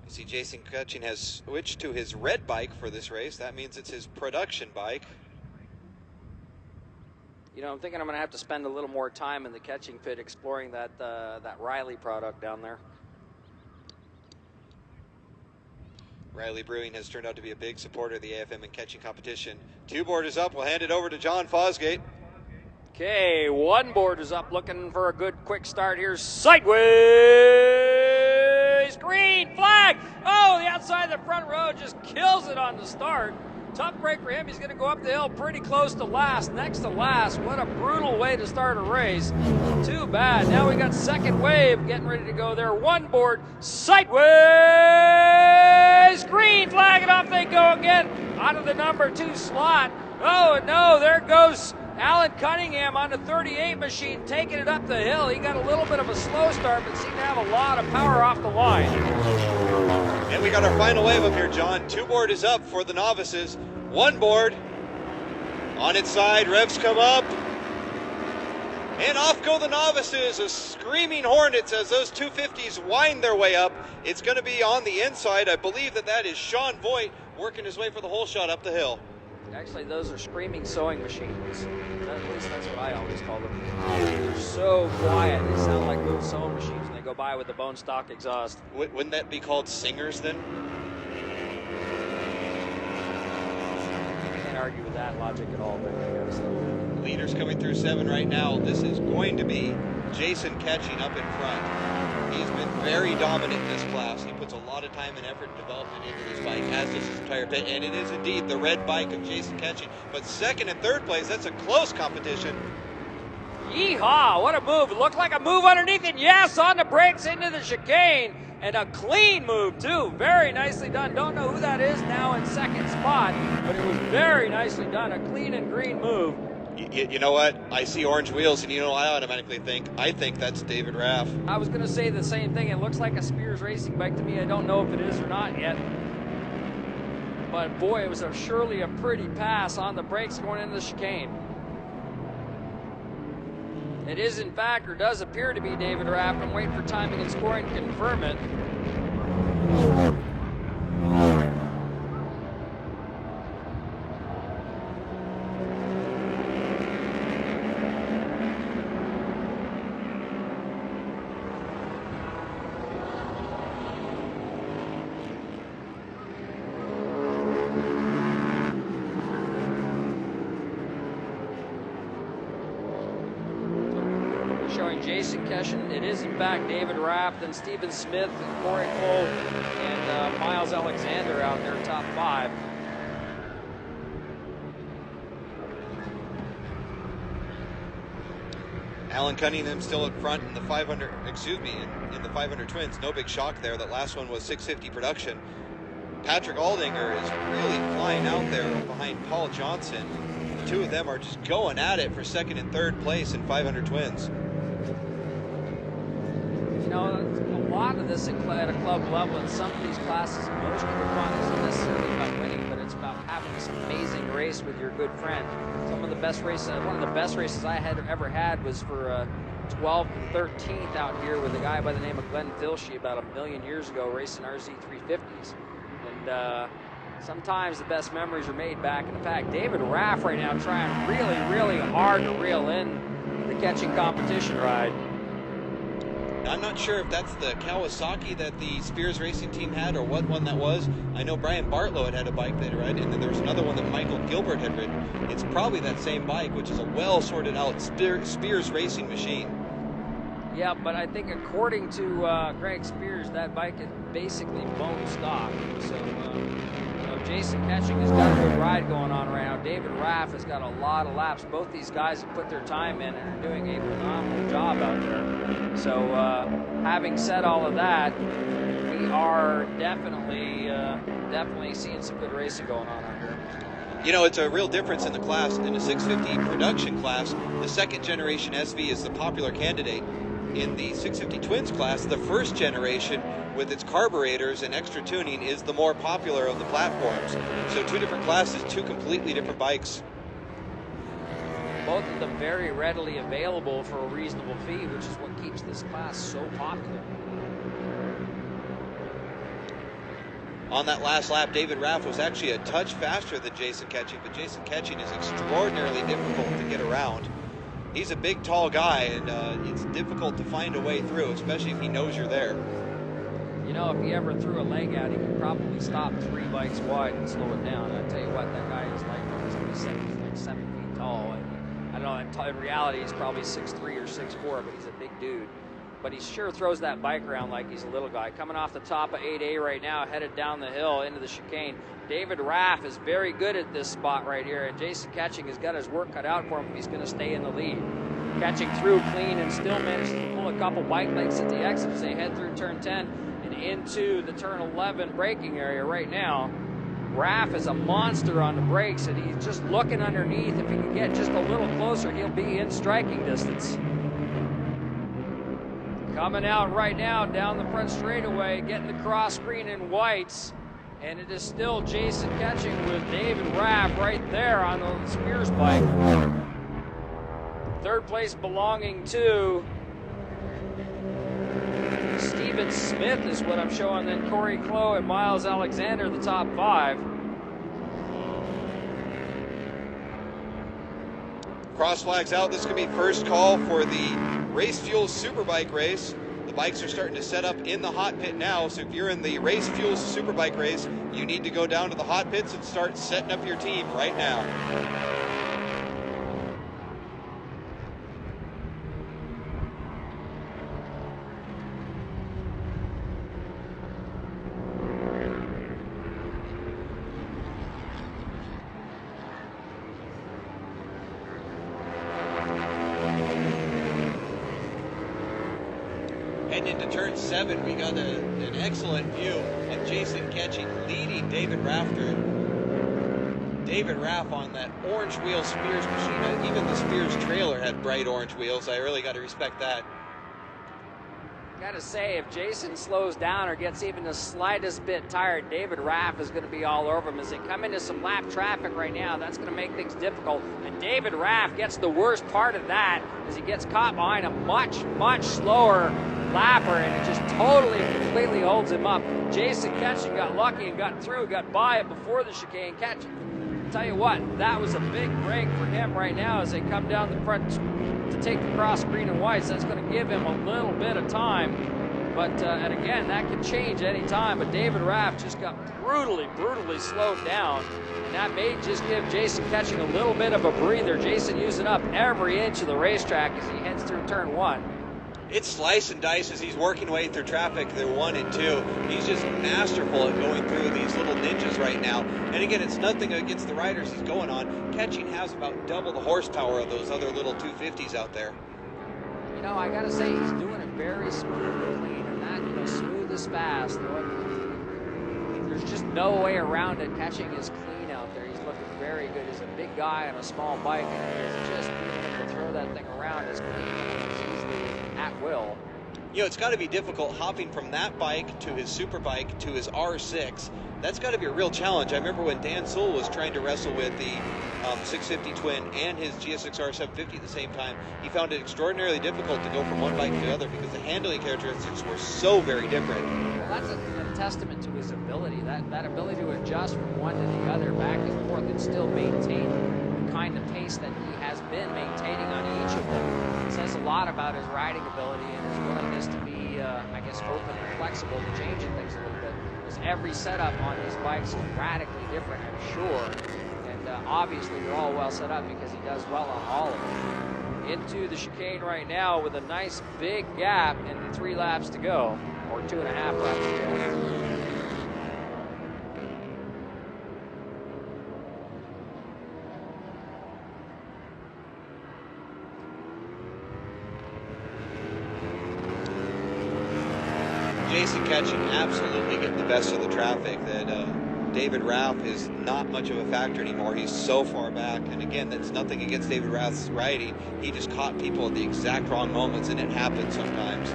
You see Jason Ketching has switched to his red bike for this race. That means it's his production bike. You know, I'm thinking I'm going to have to spend a little more time in the catching pit exploring that Riley product down there. Riley Brewing has turned out to be a big supporter of the AFM and catching competition. 2 board is up. We'll hand it over to John Fosgate. Okay, 1 board is up, looking for a good quick start here. Sideways, green flag. Oh, the outside of the front row just kills it on the start. Tough break for him. He's going to go up the hill pretty close to last, next to last. What a brutal way to start a race. Too bad. Now we got second wave getting ready to go there. 1 board, sideways, green flag, and off they go again out of the number 2 slot. Oh, no, there goes Alan Cunningham on the 38 machine, taking it up the hill. He got a little bit of a slow start, but seemed to have a lot of power off the line. And we got our final wave up here, John. 2 board is up for the novices. 1 board on its side. Revs come up. And off go the novices. A screaming Hornets as those 250s wind their way up. It's going to be on the inside. I believe that is Sean Voigt working his way for the whole shot up the hill. Actually, those are screaming sewing machines. At least that's what I always call them. They're so quiet. They sound like little sewing machines, and they go by with the bone stock exhaust. Wouldn't that be called singers then? I can't argue with that logic at all, but I gotta say. Leaders coming through 7 right now. This is going to be Jason Ketching up in front. He's been very dominant in this class. He puts a lot of time and effort and development into this bike, as does his entire pit, and it is indeed the red bike of Jason Ketching. But second and third place, that's a close competition. Yeehaw, what a move. It looked like a move underneath it. Yes, on the brakes into the chicane. And a clean move, too. Very nicely done. Don't know who that is now in second spot, but it was very nicely done. A clean and green move. You know what? I see orange wheels, and you know I automatically think, that's David Raff. I was going to say the same thing. It looks like a Spears racing bike to me. I don't know if it is or not yet. But boy, it was surely a pretty pass on the brakes going into the chicane. It is, in fact, or does appear to be David Raff. I'm waiting for timing and scoring to confirm it. Showing Jason Ketching. It is in fact David Raff, then Stephen Smith, and Corey Cole, and Miles Alexander out there, top 5. Alan Cunningham still in front in the 500, in the 500 twins. No big shock there. That last one was 650 production. Patrick Aldinger is really flying out there behind Paul Johnson. The 2 of them are just going at it for second and third place in 500 twins. You know, a lot of this at a club level in some of these classes, most of the fun isn't necessarily about winning, but it's about having this amazing race with your good friend. Some of the best races, one of the best races I had ever had was for 12th and 13th out here with a guy by the name of Glenn Filshie about 1 million years ago racing RZ350s. And sometimes the best memories are made back. In fact, David Raff right now trying really, really hard to reel in the catching competition ride. I'm not sure if that's the Kawasaki that the Spears Racing team had or what one that was. I know Brian Bartlow had a bike that he rode, and then there was another one that Michael Gilbert had ridden. It's probably that same bike, which is a well sorted out Spears Racing machine. Yeah, but I think according to Greg Spears, that bike is basically bone stock. So, Jason Ketching has got a good ride going on right now. David Raff has got a lot of laps. Both these guys have put their time in and are doing a phenomenal job out there. So, having said all of that, we are definitely seeing some good racing going on out here. You know, it's a real difference in the class. In the 650 production class, the second generation SV is the popular candidate. In the 650 Twins class, the first generation with its carburetors and extra tuning is the more popular of the platforms. So 2 different classes, 2 completely different bikes. Both of them very readily available for a reasonable fee, which is what keeps this class so popular. On that last lap, David Raff was actually a touch faster than Jason Ketching, but Jason Ketching is extraordinarily difficult to get around. He's a big, tall guy, and it's difficult to find a way through, especially if he knows you're there. You know, if he ever threw a leg out, he could probably stop 3 bikes wide and slow it down. I tell you what, that guy is like, he's going to say he's like 7 feet tall. And I don't know, in reality, he's probably 6'3" or 6'4", but he's a big dude. But he sure throws that bike around like he's a little guy. Coming off the top of 8A right now, headed down the hill into the chicane. David Raff is very good at this spot right here, and Jason Ketching has got his work cut out for him if he's going to stay in the lead. Ketching through clean and still manages to pull a couple bike lengths at the exit as they head through turn 10 and into the turn 11 braking area right now. Raff is a monster on the brakes, and he's just looking underneath. If he can get just a little closer, he'll be in striking distance. Coming out right now down the front straightaway, getting the cross green and whites, and it is still Jason Ketching with David Raff right there on the Spears bike. Third place belonging to Steven Smith is what I'm showing, then Corey Clough and Miles Alexander, the top 5. Cross flags out. This could be first call for the Race Fuels Superbike race. The bikes are starting to set up in the hot pit now, so if you're in the Race Fuels Superbike race, you need to go down to the hot pits and start setting up your team right now. Heading into turn 7, we got an excellent view of Jason Ketching leading David Raff through. David Raff on that orange wheel Spears machine. Even the Spears trailer had bright orange wheels. I really got to respect that. Gotta say, if Jason slows down or gets even the slightest bit tired, David Raff is going to be all over him. As they come into some lap traffic right now, that's going to make things difficult. And David Raff gets the worst part of that as he gets caught behind a much, much slower lapper, and it just totally, completely holds him up. Jason Ketching got lucky and got through, got by it before the chicane. Ketching, tell you what, that was a big break for him right now as they come down the front to take the cross green and whites. That's going to give him a little bit of time, but and again, that could change any time. But David Raff just got brutally slowed down, and that may just give Jason Ketching a little bit of a breather. Jason using up every inch of the racetrack as he heads through turn 1. It's slice and dice as he's working way through traffic. They're 1 and 2. He's just masterful at going through these little ninjas right now. And again, it's nothing against the riders he's going on. Ketching has about double the horsepower of those other little 250s out there. You know, I gotta say, he's doing it very smooth and clean, and not, smooth is fast. There's just no way around it. Ketching is clean out there. He's looking very good. He's a big guy on a small bike, and he's just being able to throw that thing around as clean and as easily at will. It's got to be difficult hopping from that bike to his super bike to his R6. That's got to be a real challenge. I remember when Dan Sewell was trying to wrestle with the 650 Twin and his GSX-R 750 at the same time. He found it extraordinarily difficult to go from one bike to the other because the handling characteristics were so very different. Well, that's a testament to his ability. That ability to adjust from one to the other, back and forth, and still maintain the kind of pace that he has been maintaining on each of them. It says a lot about his riding ability and his willingness to be, I guess, open and flexible to changing things a little bit. Because every setup on his bikes is radically different, I'm sure. And obviously they're all well set up because he does well on all of them. Into the chicane right now with a nice big gap and 3 laps to go, or 2.5 laps to go. Jason Ketching absolutely getting the best of the traffic. That David Raff is not much of a factor anymore. He's so far back, and again, that's nothing against David Raff's riding. He just caught people at the exact wrong moments, and it happens sometimes.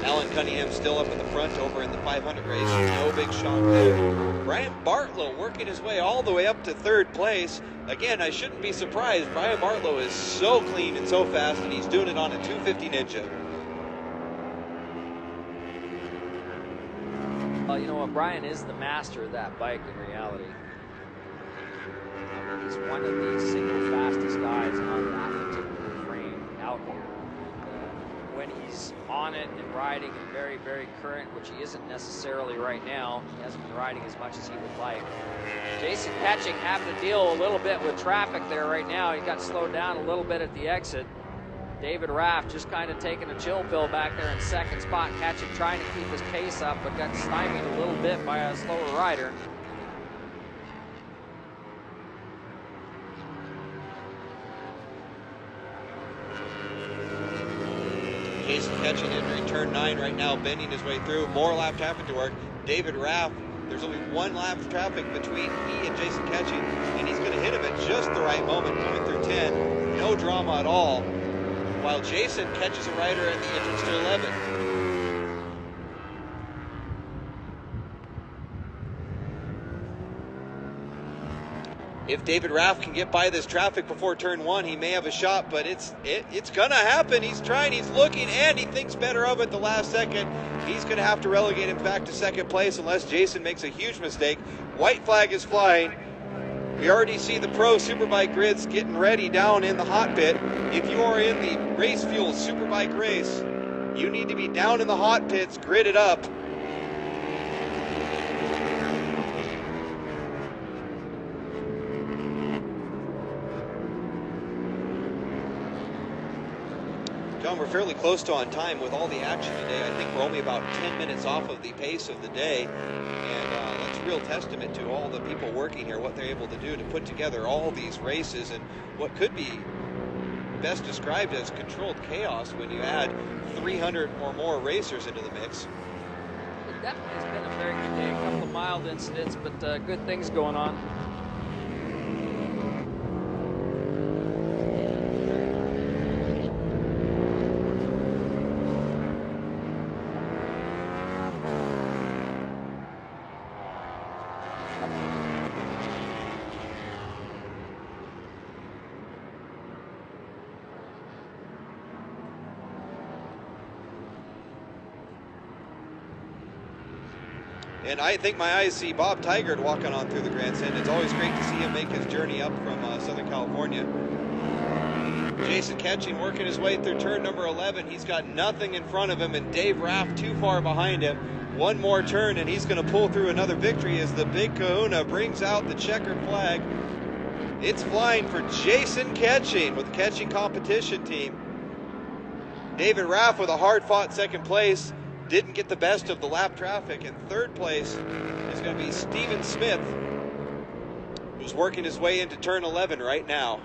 Alan Cunningham still up in the front over in the 500 race. No big shock there. Brian Bartlow working his way all the way up to third place. Again, I shouldn't be surprised. Brian Bartlow is so clean and so fast, and he's doing it on a 250 Ninja. Well, you know what? Brian is the master of that bike in reality. He's one of the single fastest guys on that particular frame out here. When he's on it and riding and very, very current, which he isn't necessarily right now, he hasn't been riding as much as he would like. Jason Ketching having to deal a little bit with traffic there right now. He got slowed down a little bit at the exit. David Raff just kind of taking a chill pill back there in second spot. Ketching trying to keep his pace up, but got stymied a little bit by a slower rider. Jason Ketching entering turn 9 right now, bending his way through. More lap traffic to work. David Raff, there's only one lap of traffic between he and Jason Ketching, and he's going to hit him at just the right moment, coming through 10. No drama at all, while Jason catches a rider at the entrance to 11. If David Raff can get by this traffic before turn 1, he may have a shot, but it's gonna happen. He's trying, he's looking, and he thinks better of it the last second. He's gonna have to relegate him back to second place unless Jason makes a huge mistake. White flag is flying. We already see the Pro Superbike grids getting ready down in the hot pit. If you are in the Race Fuel Superbike race, you need to be down in the hot pits, gridded up. John, we're fairly close to on time with all the action today. I think we're only about 10 minutes off of the pace of the day, and that's a real testament to all the people working here, what they're able to do to put together all these races and what could be best described as controlled chaos when you add 300 or more racers into the mix. It definitely has been a very good day. A couple of mild incidents, but good things going on. And I think my eyes see Bob Tigard walking on through the grandstand. It's always great to see him make his journey up from Southern California. Jason Ketching working his way through turn number 11. He's got nothing in front of him, and Dave Raff too far behind him. One more turn, and he's going to pull through another victory as the Big Kahuna brings out the checkered flag. It's flying for Jason Ketching with the Ketching competition team. David Raff with a hard-fought second place. Didn't get the best of the lap traffic. In third place is going to be Steven Smith, who's working his way into turn 11 right now.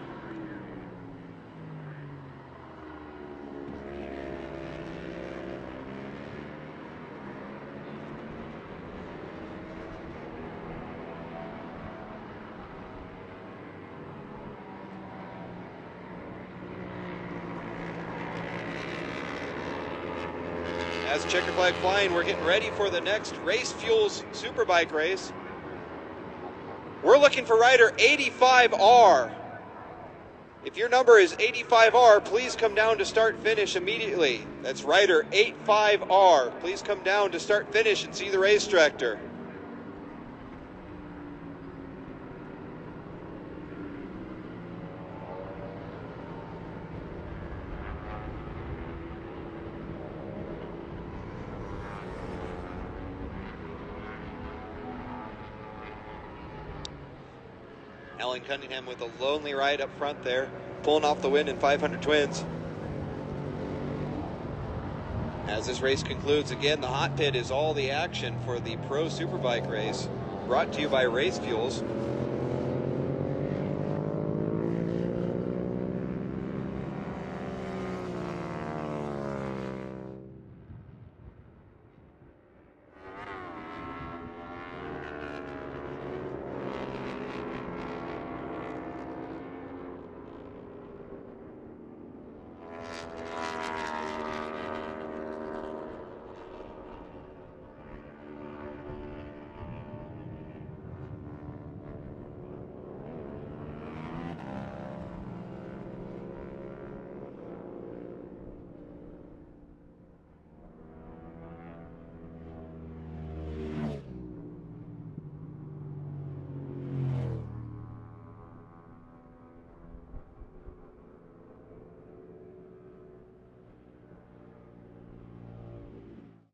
As checker flag flying, we're getting ready for the next Race Fuels Superbike race. We're looking for rider 85R. If your number is 85R, please come down to start finish immediately. That's rider 85R. Please come down to start finish and see the race director. Alan Cunningham with a lonely ride up front there, pulling off the win in 500 Twins. As this race concludes, again, the hot pit is all the action for the Pro Superbike race, brought to you by Race Fuels.